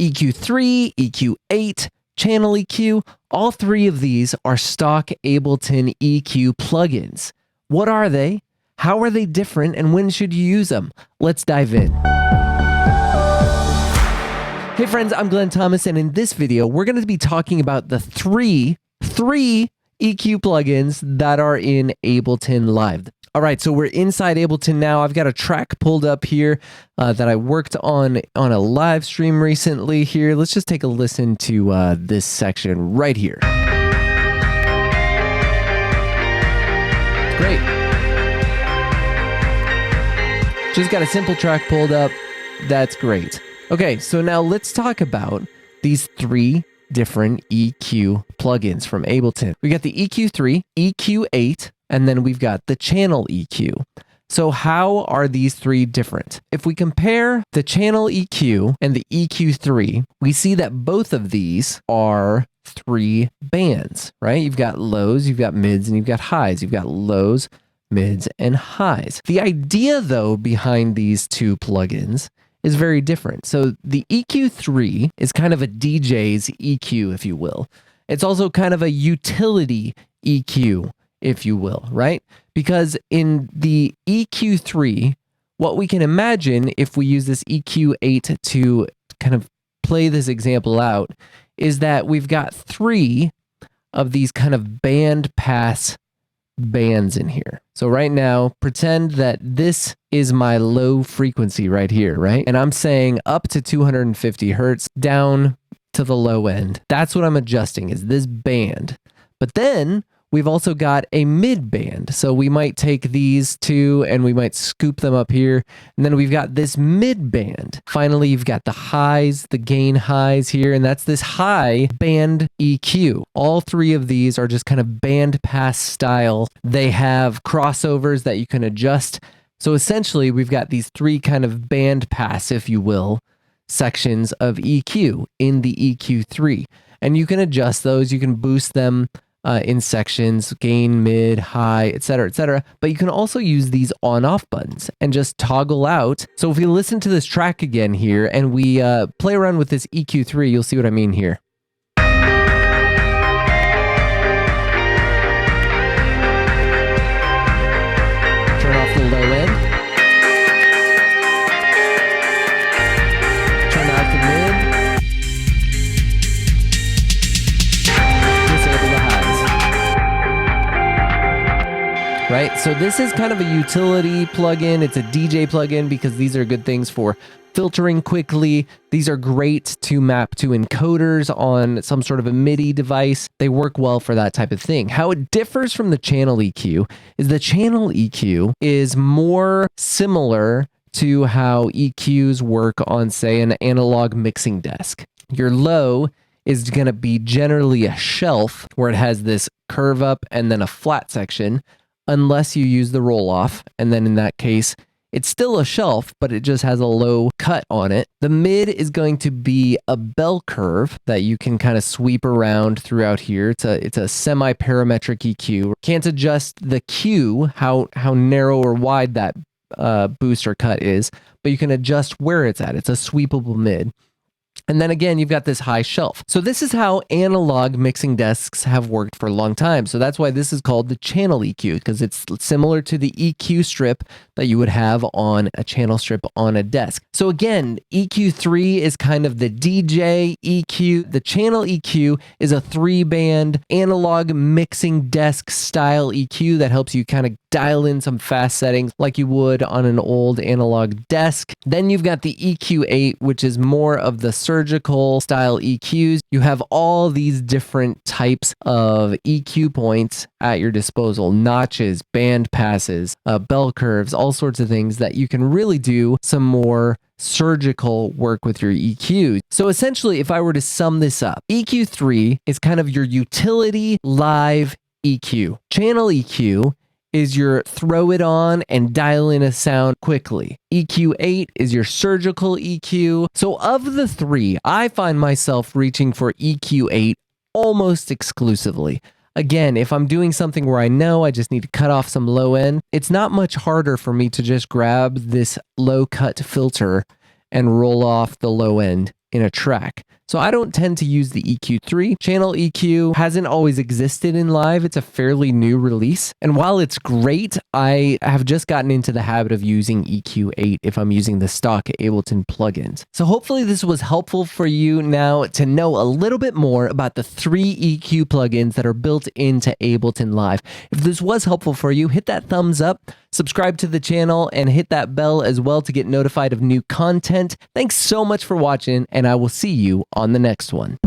EQ3, EQ8, Channel EQ, all three of these are stock Ableton EQ plugins. What are they? How are they different, and when should you use them? Let's dive in. Hey friends, I'm Glenn Thomas, and in this video, we're going to be talking about the three EQ plugins that are in Ableton Live. All right, so we're inside Ableton now. I've got a track pulled up here that I worked on a live stream recently here. Let's just take a listen to this section right here. Great. Just got a simple track pulled up. That's great. Okay, so now let's talk about these three different EQ plugins from Ableton. We got the EQ3, EQ8, and then we've got the Channel EQ. So how are these three different? If we compare the Channel EQ and the EQ3, we see that both of these are three bands, right? You've got lows, you've got mids, and you've got highs. You've got lows, mids, and highs. The idea, though, behind these two plugins is very different. So the EQ3 is kind of a DJ's EQ, if you will. It's also kind of a utility EQ, if you will, right? Because in the EQ3, what we can imagine if we use this EQ8 to kind of play this example out is that we've got three of these kind of band pass bands in here. So right now, pretend that this is my low frequency right here, right? And I'm saying up to 250 hertz, down to the low end. That's what I'm adjusting, is this band. But then we've also got a mid band. So we might take these two and we might scoop them up here. And then we've got this mid band. Finally, you've got the highs, the gain highs here, and that's this high band EQ. All three of these are just kind of band pass style. They have crossovers that you can adjust. So essentially, we've got these three kind of band pass, if you will, sections of EQ in the EQ3. And you can adjust those. You can boost them in sections, gain, mid, high, etc., but you can also use these on-off buttons and just toggle out. So if we listen to this track again here and we play around with this EQ3, you'll see what I mean here. Turn off the low end. Turn off the mid. Right? So this is kind of a utility plugin. It's a DJ plugin because these are good things for filtering quickly. These are great to map to encoders on some sort of a MIDI device. They work well for that type of thing. How it differs from the Channel EQ is the Channel EQ is more similar to how EQs work on, say, an analog mixing desk. Your low is going to be generally a shelf where it has this curve up and then a flat section, unless you use the roll-off, and then in that case, it's still a shelf, but it just has a low cut on it. The mid is going to be a bell curve that you can kind of sweep around throughout here. It's a semi-parametric EQ. Can't adjust the Q, how narrow or wide that boost or cut is, but you can adjust where it's at. It's a sweepable mid. And then again, you've got this high shelf. So this is how analog mixing desks have worked for a long time. So that's why this is called the Channel EQ, because it's similar to the EQ strip that you would have on a channel strip on a desk. So again, EQ3 is kind of the DJ EQ. The Channel EQ is a 3-band analog mixing desk style EQ that helps you kind of dial in some fast settings like you would on an old analog desk. Then you've got the EQ8, which is more of the surgical style EQs. You have all these different types of EQ points at your disposal, notches, band passes, bell curves, all sorts of things that you can really do some more surgical work with your EQs. So essentially, if I were to sum this up, EQ3 is kind of your utility live EQ. Channel EQ is your throw it on and dial in a sound quickly. EQ8 is your surgical EQ. So of the three, I find myself reaching for EQ8 almost exclusively. Again, if I'm doing something where I know I just need to cut off some low end, it's not much harder for me to just grab this low cut filter and roll off the low end in a track. So I don't tend to use the EQ3. Channel EQ hasn't always existed in Live. It's a fairly new release. And while it's great, I have just gotten into the habit of using EQ8 if I'm using the stock Ableton plugins. So hopefully this was helpful for you now to know a little bit more about the 3 EQ plugins that are built into Ableton Live. If this was helpful for you, hit that thumbs up, subscribe to the channel, and hit that bell as well to get notified of new content. Thanks so much for watching, and I will see you on the next one.